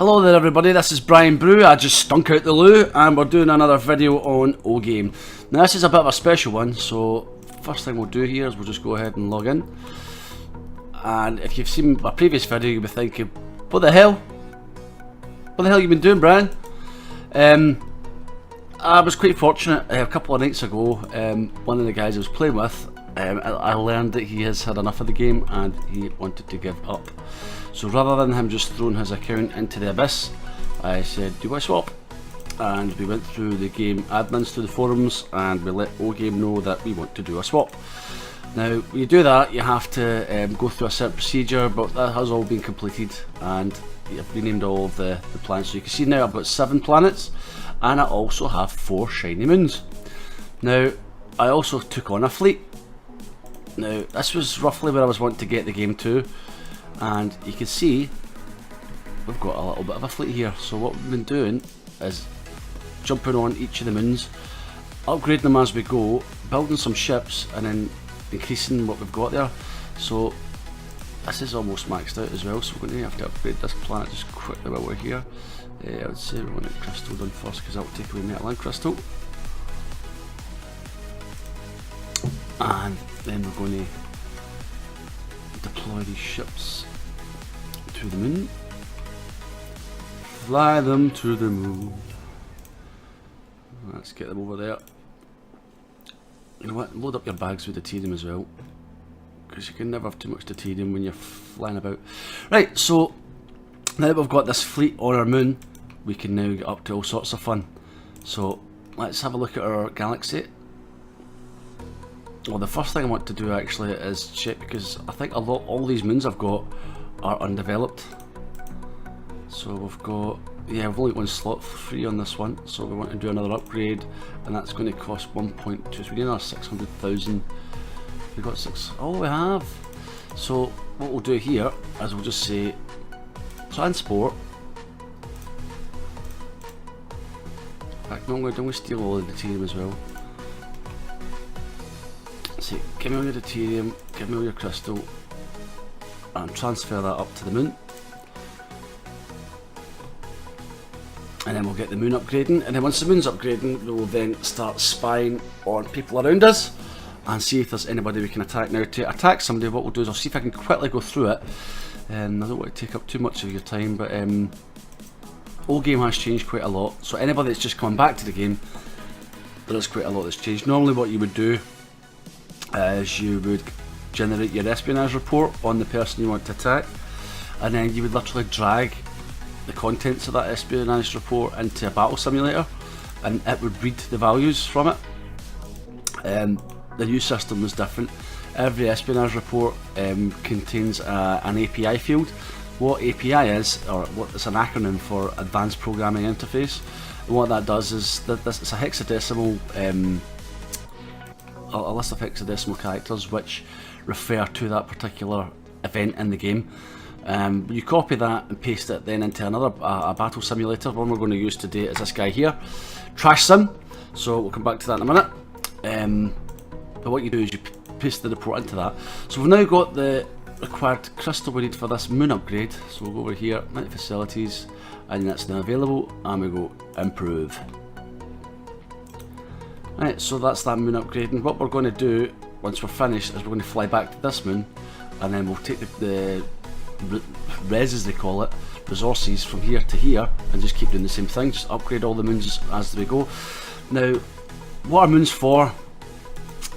Hello there everybody, this is Brian Brew. I just stunk out the loo and we're doing another video on oGame. Now this is a bit of a special one, so first thing we'll do here is we'll just go ahead and log in. And if you've seen my previous video, you'll be thinking, what the hell? What the hell have you been doing, Brian? I was quite fortunate a couple of nights ago. One of the guys I was playing with, I learned that he has had enough of the game and he wanted to give up. So rather than him just throwing his account into the abyss, I said, do you want to swap? And we went through the game admins to the forums and we let oGame know that we want to do a swap. Now when you do that, you have to go through a certain procedure, but that has all been completed and I've renamed all of the planets. So you can see now I've got 7 planets and I also have 4 shiny moons. Now I also took on a fleet. Now this was roughly where I was wanting to get the game to, and you can see we've got a little bit of a fleet here. So what we've been doing is jumping on each of the moons, upgrading them as we go, building some ships and then increasing what we've got there. So this is almost maxed out as well, so we're going to have to upgrade this planet just quickly while we're here. I would say we want to crystal done first because that will take away metal and crystal. And then we're going to deploy these ships to the moon. Fly them to the moon. Let's get them over there. You know what? Load up your bags with deuterium as well, because you can never have too much deuterium when you're flying about. Right, so now that we've got this fleet on our moon, we can now get up to all sorts of fun. So let's have a look at our galaxy. Well, the first thing I want to do actually is check, because I think all these moons I've got are undeveloped. So we've got, yeah, we've only got 1 slot free on this one, so we want to do another upgrade, and that's going to cost 1.2, so we need another 600,000. We got 6, oh we have. So what we'll do here is we'll just say transport. In fact, no, I'm going to steal all the deuterium as well. So give me all your deuterium, give me all your crystal, and transfer that up to the moon. And then we'll get the moon upgrading, and then once the moon's upgrading, we will then start spying on people around us and see if there's anybody we can attack. Now to attack somebody, what we'll do is I'll see if I can quickly go through it. I don't want to take up too much of your time, but oGame has changed quite a lot, so anybody that's just coming back to the game, there is quite a lot that's changed. Normally what you would do is you would generate your espionage report on the person you want to attack, and then you would literally drag the contents of that espionage report into a battle simulator and it would read the values from it. The new system was different. Every espionage report contains an API field. What API is, or what it's an acronym for Advanced Programming Interface, and what that does is that it's a hexadecimal a list of hexadecimal characters which refer to that particular event in the game. You copy that and paste it then into another a battle simulator. One we're going to use today is this guy here, Trash Sim, so we'll come back to that in a minute. But what you do is you paste the report into that. So we've now got the required crystal we need for this moon upgrade, so we'll go over here, Mint Facilities, and that's now available, and we go Improve. Right, so that's that moon upgrade, and what we're going to do once we're finished is we're going to fly back to this moon, and then we'll take the res, as they call it, resources from here to here, and just keep doing the same thing, just upgrade all the moons as we go. Now, what are moons for?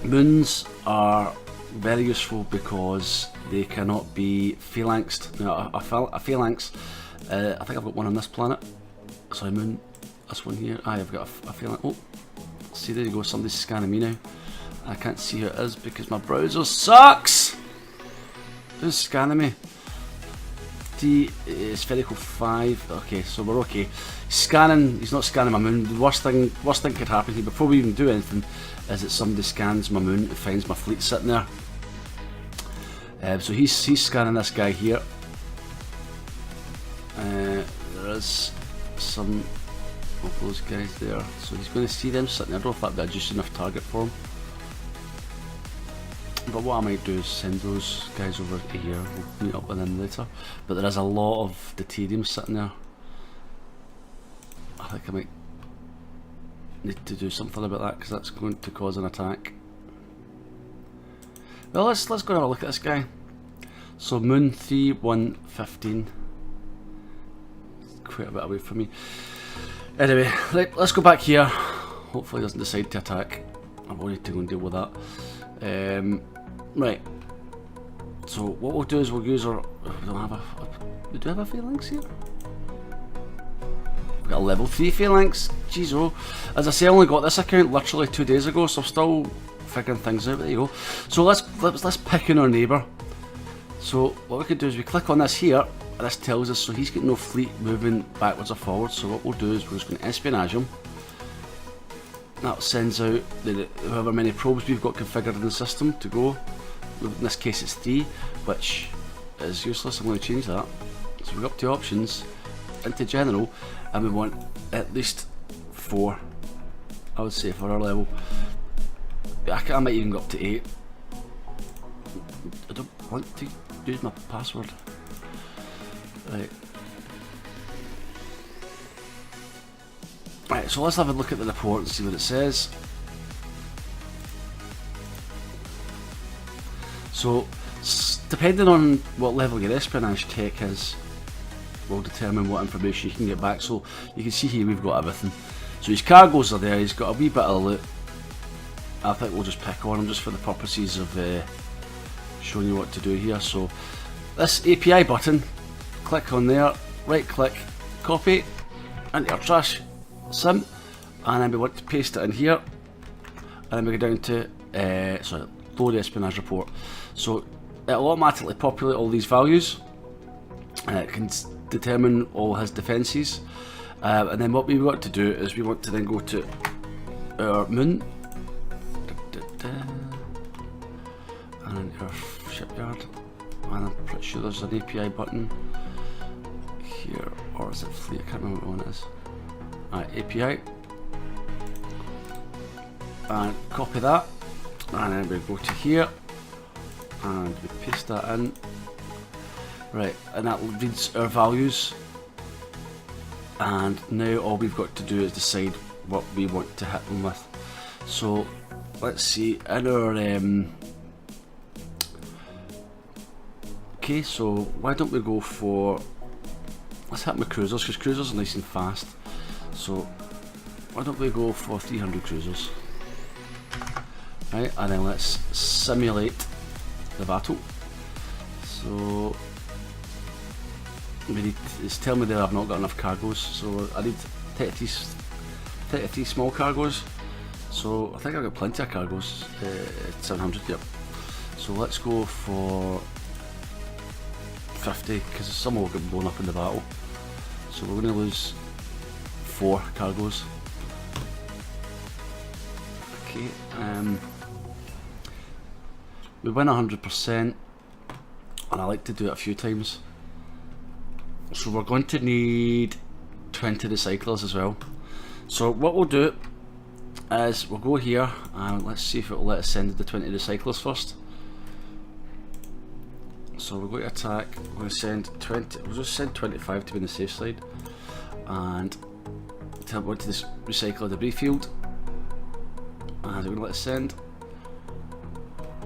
Moons are very useful because they cannot be phalanxed. Now, a phalanx, I think I've got one on this planet. Sorry, moon, this one here. I've got a phalanx. Oh, see, there you go, somebody's scanning me now. I can't see who it is because my browser sucks! Who's scanning me? Spherical 5. Okay, so we're okay. Scanning. He's not scanning my moon. The worst thing could happen here before we even do anything is that somebody scans my moon and finds my fleet sitting there. So he's scanning this guy here. There is some of those guys there, so he's going to see them sitting there. I don't know if that'd be just enough target for him. But what I might do is send those guys over here, we'll meet up with them later. But there is a lot of deuterium sitting there. think I might need to do something about that because that's going to cause an attack. Well, let's go and have a look at this guy. So Moon 3, 1, 15. Quite a bit away from me. Anyway, right, let's go back here. Hopefully he doesn't decide to attack. I won't need to go and deal with that. Right. So what we'll do is we'll use our... we do have a phalanx here? We've got a level 3 phalanx. Jeez, oh. As I say, I only got this account literally 2 days ago, so I'm still figuring things out. There you go. So let's pick in our neighbour. So what we can do is we click on this here, and this tells us so he's got no fleet moving backwards or forwards. So what we'll do is we're just going to espionage him. That sends out however many probes we've got configured in the system to go. In this case it's 3, which is useless. I'm going to change that. So we go up to options, into general, and we want at least 4, I would say, for our level. I might even go up to 8. I don't want to use my password. Right. Right, so let's have a look at the report and see what it says. So, depending on what level your espionage tech is, will determine what information you can get back. So, you can see here we've got everything. So his cargoes are there, he's got a wee bit of loot. I think we'll just pick on him just for the purposes of showing you what to do here. So, this API button, click on there, right click, copy, into our trash sim, and then we want to paste it in here, and then we go down to load the espionage report. So it'll automatically populate all these values, and it can determine all his defences, and then what we want to do is we want to then go to our moon and our shipyard, and I'm pretty sure there's an API button here, or is it fleet? I can't remember what one it is. API, and copy that, and then we go to here and we paste that in. Right, and that reads our values, and now all we've got to do is decide what we want to hit them with. So let's see, in our okay, so why don't we go for, let's hit my cruisers, because cruisers are nice and fast. So why don't we go for 300 cruisers, right, and then let's simulate the battle. So we need, it's telling me that I've not got enough cargoes, so I need 33 small cargoes. So I think I've got plenty of cargoes, 700, yep. So let's go for 50, because some will get blown up in the battle. So we're going to lose 4 cargoes. Okay, we win 100%, and I like to do it a few times. So we're going to need 20 recyclers as well. So what we'll do is we'll go here and let's see if it will let us send the 20 recyclers first. So we're going to attack, we're going to send 20, we'll just send 25 to be on the safe side, and go to this recycler debris field, and we're going to let it send.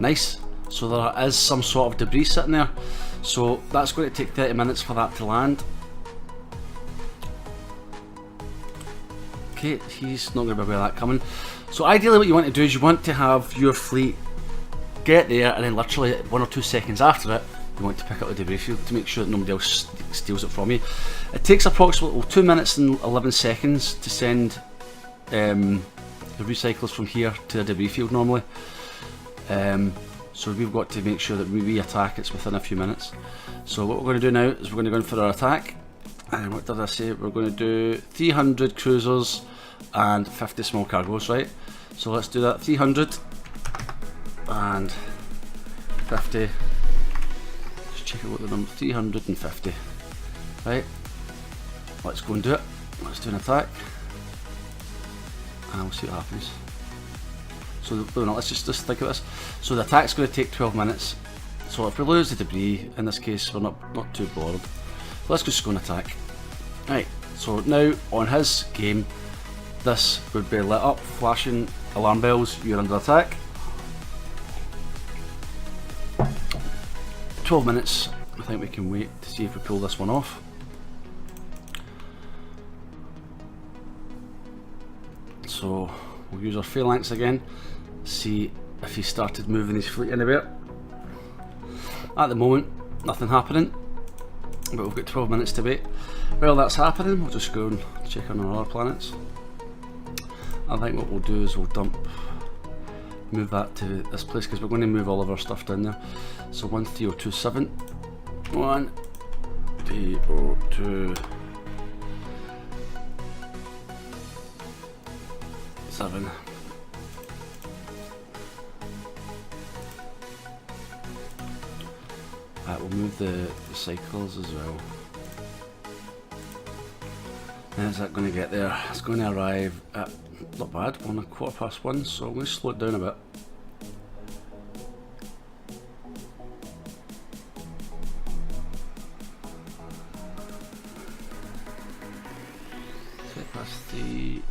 Nice, so there is some sort of debris sitting there, so that's going to take 30 minutes for that to land. Okay, he's not going to be aware of that coming. So ideally what you want to do is you want to have your fleet get there, and then literally 1 or 2 seconds after it you want to pick up the debris field to make sure that nobody else steals it from you. It takes approximately 2 minutes and 11 seconds to send the recyclers from here to the debris field normally. So we've got to make sure that we attack it's within a few minutes. So what we're going to do now is we're going to go in for our attack, and what did I say? We're going to do 300 cruisers and 50 small cargoes, right? So let's do that, 300 and 50. Just check out what the number, 350. Right, let's go and do it. Let's do an attack, and we'll see what happens. So let's just think of this. So the attack's going to take 12 minutes. So if we lose the debris, in this case, we're not too bothered. Let's just go and attack. Right, So now on his game, this would be lit up, flashing alarm bells, you're under attack. 12 minutes, I think we can wait to see if we pull this one off. So we'll use our phalanx again, see if he started moving his fleet anywhere. At the moment, nothing happening, but we've got 12 minutes to wait. While that's happening, we'll just go and check on our other planets. I think what we'll do is we'll move that to this place, because we're going to move all of our stuff down there. So 13027, 13027. We'll move the cycles as well. How's that going to get there? It's going to arrive at, not bad, 1:15, so I'm going to slow it down a bit. Set past 3,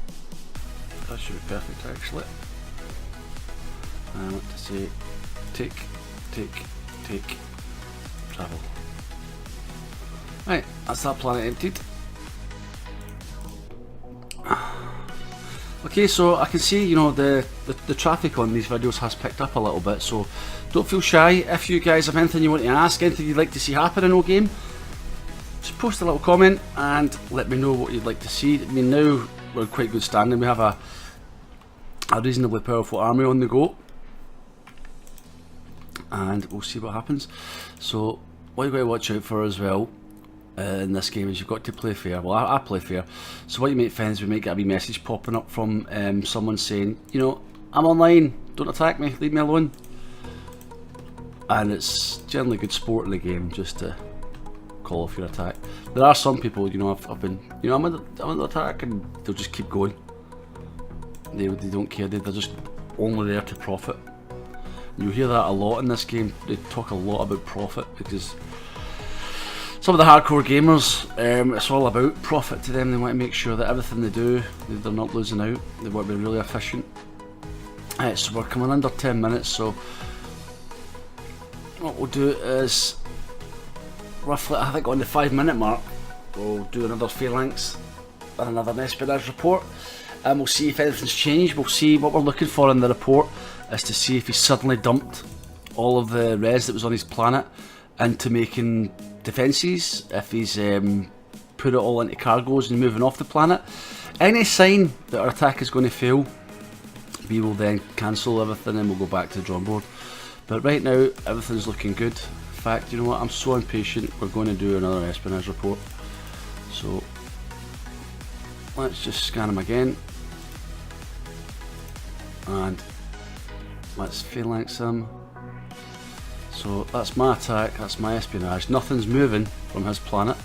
that should be perfect actually. I want to say take, travel. Right, that's that planet emptied. Okay, so I can see, you know, the traffic on these videos has picked up a little bit, so don't feel shy. If you guys have anything you want to ask, anything you'd like to see happen in oGame, just post a little comment and let me know what you'd like to see. I mean, now we're in quite good standing. We have a reasonably powerful army on the go, and we'll see what happens. So what you've got to watch out for as well in this game is you've got to play fair. Well, I play fair, so what you might find is we might get a wee message popping up from someone saying, you know, I'm online, don't attack me, leave me alone. And it's generally good sport in the game just to call off your attack. There are some people, you know, I've been, you know, I'm under attack, and they'll just keep going. They don't care, they're just only there to profit. You'll hear that a lot in this game. They talk a lot about profit, because some of the hardcore gamers, it's all about profit to them. They want to make sure that everything they do, they're not losing out. They want to be really efficient. Right, so we're coming under 10 minutes, so what we'll do is roughly, I think on the 5-minute mark, we'll do another phalanx and another espionage report, and we'll see if anything's changed. We'll see what we're looking for in the report is to see if he suddenly dumped all of the res that was on his planet into making defences, if he's put it all into cargoes and moving off the planet. Any sign that our attack is going to fail, we will then cancel everything and we'll go back to the drawing board. But right now, everything's looking good. In fact, you know what, I'm so impatient, we're going to do another espionage report. So let's just scan him again, and let's phalanx him. So that's my attack, that's my espionage. Nothing's moving from his planet.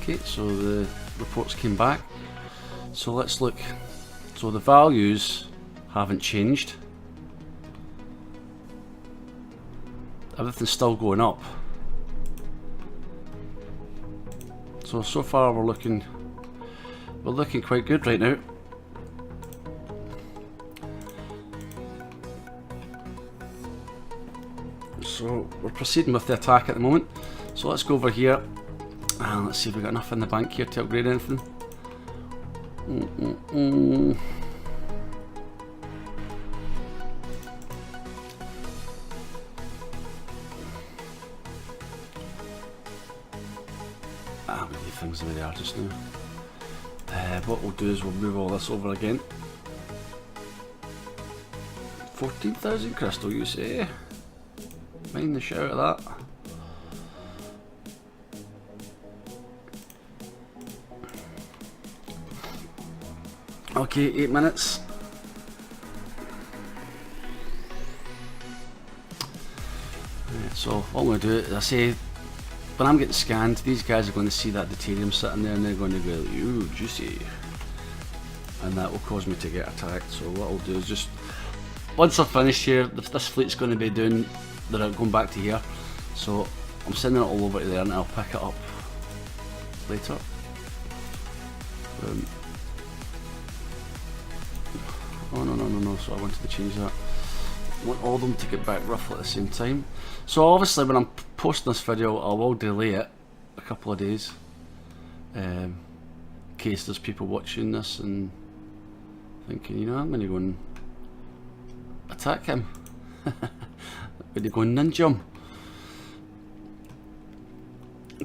Okay, so the reports came back. So let's look. So the values haven't changed. Everything's still going up. So far we're looking quite good right now. So we're proceeding with the attack at the moment. So let's go over here and let's see if we've got enough in the bank here to upgrade anything. We'll leave things the way they are just now. What we'll do is we'll move all this over again. 14,000 crystal, you say? Mind the shit out of that. Okay, 8 minutes. Right, so what I'm going to do is, I say, when I'm getting scanned, these guys are going to see that deuterium sitting there and they're going to go, ooh, juicy. And that will cause me to get attacked. So what I'll do is just, once I've finished here, this fleet's going to be doing they're going back to here. So I'm sending it all over to there, and I'll pick it up later. Oh no, so I wanted to change that. I want all of them to get back roughly at the same time. So obviously when I'm posting this video, I will delay it a couple of days, in case there's people watching this and thinking, you know, I'm going to go and attack him. I'm going to go and ninja him.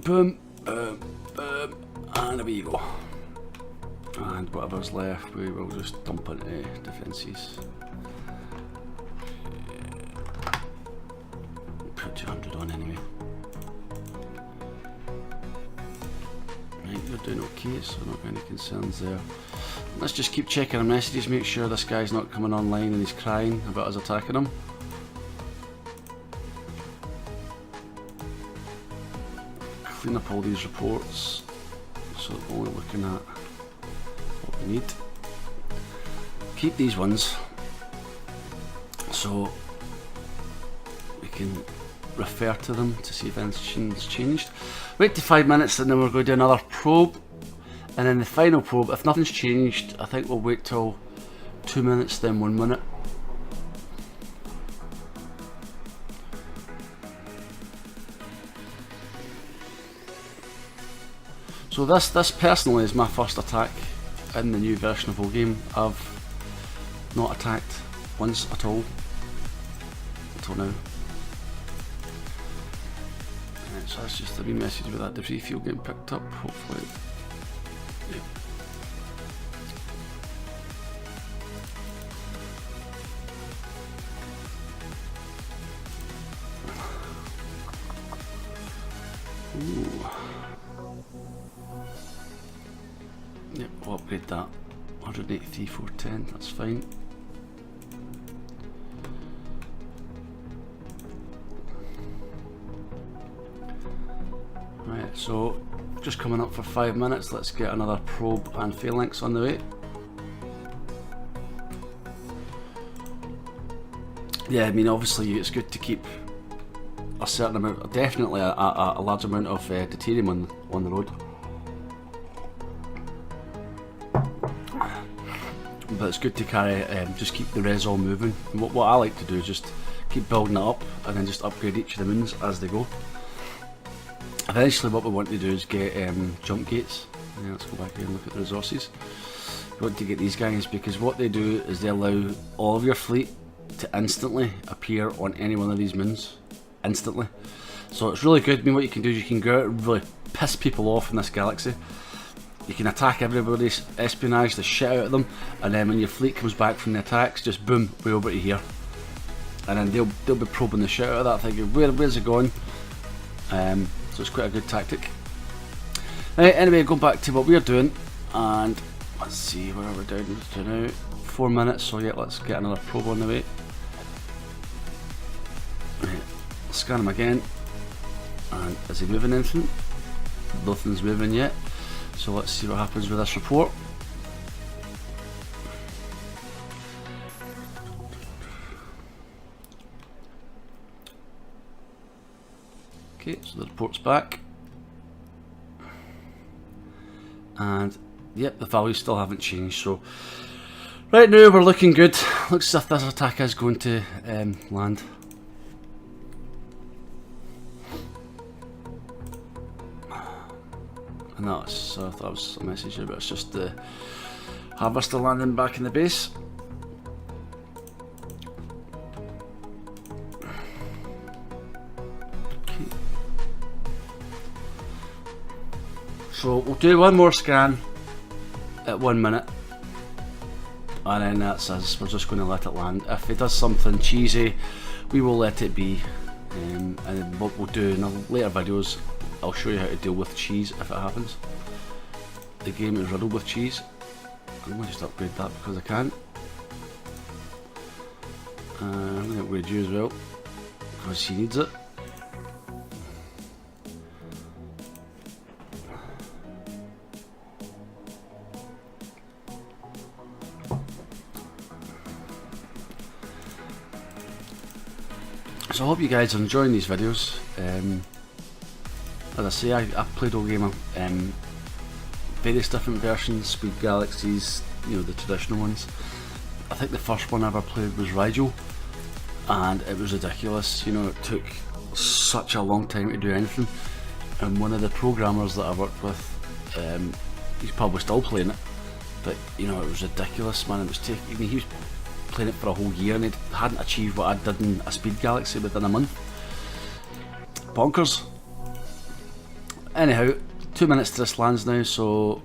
Boom, boom, boom, and away you go. And whatever's left, we will just dump into defences. Put 200 on anyway. Right, you're doing okay, so not any concerns there. Let's just keep checking our messages, make sure this guy's not coming online and he's crying about us attacking him. Clean up all these reports, so we're only looking at what we need. Keep these ones so we can refer to them to see if anything's changed. Wait to 5 minutes and then we're going to do another probe, and then the final probe, if nothing's changed, I think we'll wait till 2 minutes, then 1 minute. So this personally is my first attack in the new version of oGame. I've not attacked once at all until now. Right, so that's just a wee message with that debris field getting picked up, hopefully. Yeah. Ooh. Yep, we'll upgrade that. 183, 410, that's fine. Right, so just coming up for 5 minutes, let's get another probe and phalanx on the way. Yeah, I mean obviously it's good to keep a certain amount, definitely a large amount of deuterium on the road. But it's good to carry, just keep the res all moving. What I like to do is just keep building it up and then just upgrade each of the moons as they go. Eventually what we want to do is get jump gates. Yeah, let's go back here and look at the resources. We want to get these guys because what they do is they allow all of your fleet to instantly appear on any one of these moons. Instantly. So it's really good. I mean, what you can do is you can go out and really piss people off in this galaxy. You can attack everybody's espionage the shit out of them, and then when your fleet comes back from the attacks, just boom, way over to here. And then they'll be probing the shit out of that, thinking, where's it going? So it's quite a good tactic. Right, anyway, going back to what we're doing, and let's see, where are we down to now? 4 minutes, so yeah, let's get another probe on the way. Right, scan him again, and is he moving anything? Nothing's moving yet. So let's see what happens with this report. Okay, so the report's back. And yep, the values still haven't changed. So right now we're looking good. Looks as if this attack is going to land. And that's, I thought that was a message here, but it's just the harvester landing back in the base. Okay. So we'll do one more scan at 1 minute, and then that's us. We're just going to let it land. If it does something cheesy, we will let it be. And then what we'll do in the later videos, I'll show you how to deal with cheese if it happens. The game is riddled with cheese. I'm going to just upgrade that because I can. I'm going to upgrade you as well because she needs it. So I hope you guys are enjoying these videos. As I say, I've played oGame, various different versions, Speed Galaxies, you know, the traditional ones. I think the first one I ever played was Rigel, and it was ridiculous. You know, it took such a long time to do anything, and one of the programmers that I worked with, he's probably still playing it, but you know, it was ridiculous, man. It was taking, I mean, he was playing it for a whole year and he hadn't achieved what I did in a Speed Galaxy within a month. Bonkers. Anyhow, 2 minutes to this lands now, so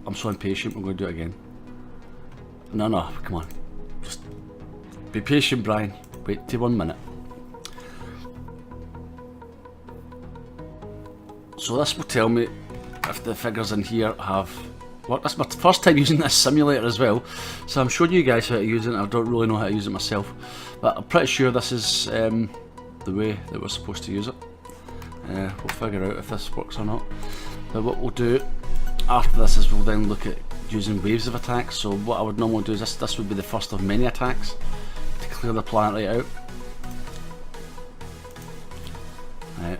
I'm so impatient, we're going to do it again. No, come on. Just be patient, Brian. Wait till 1 minute. So this will tell me if the figures in here have worked. This is my first time using this simulator as well, so I'm showing you guys how to use it. I don't really know how to use it myself, but I'm pretty sure this is the way that we're supposed to use it. We'll figure out if this works or not. But what we'll do after this is we'll then look at using waves of attacks. So what I would normally do is this would be the first of many attacks to clear the planet right out. Right.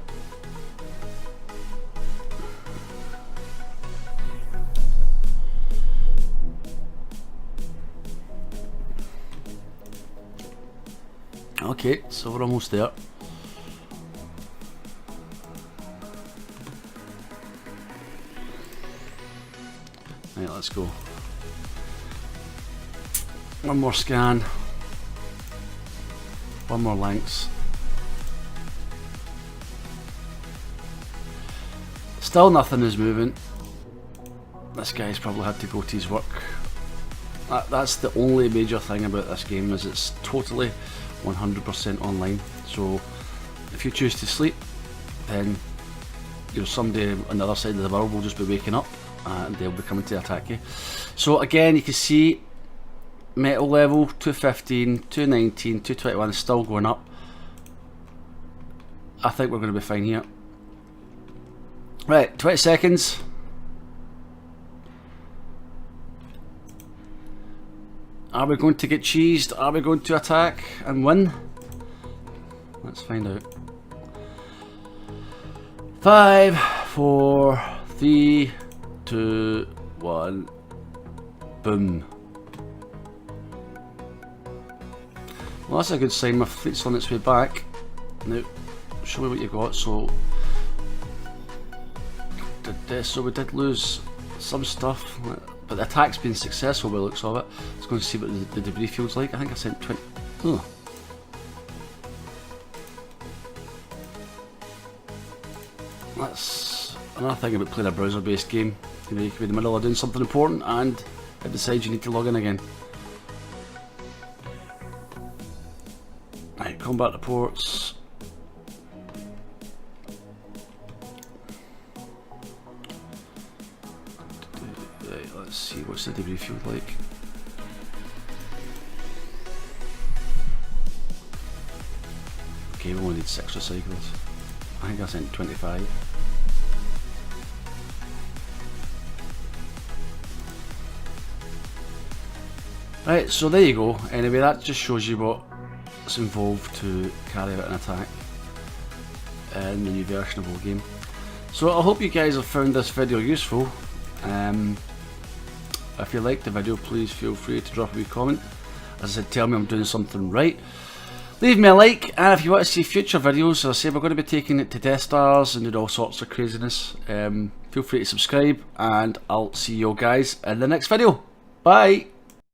Okay, so we're almost there. Right, let's go. One more scan. One more lynx. Still nothing is moving. This guy's probably had to go to his work. That's the only major thing about this game, is it's totally 100% online. So if you choose to sleep, then you know, somebody on the other side of the world will just be waking up and they'll be coming to attack you. So again, you can see metal level 215, 219, 221 is still going up. I think we're going to be fine here. Right, 20 seconds. Are we going to get cheesed? Are we going to attack and win? Let's find out. 5, 4, 3, 2, 1. Boom. Well, that's a good sign. My fleet's on its way back. Now, show me what you got. So we did lose some stuff, but the attack's been successful by the looks of it. Let's go and see what the debris field's like. I think I sent 20. Oh. That's another thing about playing a browser-based game. You know, you can be in the middle of doing something important and it decides you need to log in again. Right, combat reports. Right, let's see, what's the debris field like? Okay, we only need 6 recycles. I think I sent 25. Right, so there you go. Anyway, that just shows you what's involved to carry out an attack in the new version of oGame. So I hope you guys have found this video useful. If you liked the video, please feel free to drop a wee comment. As I said, tell me I'm doing something right. Leave me a like, and if you want to see future videos, as I say, we're going to be taking it to Death Stars and doing all sorts of craziness. Feel free to subscribe, and I'll see you guys in the next video. Bye!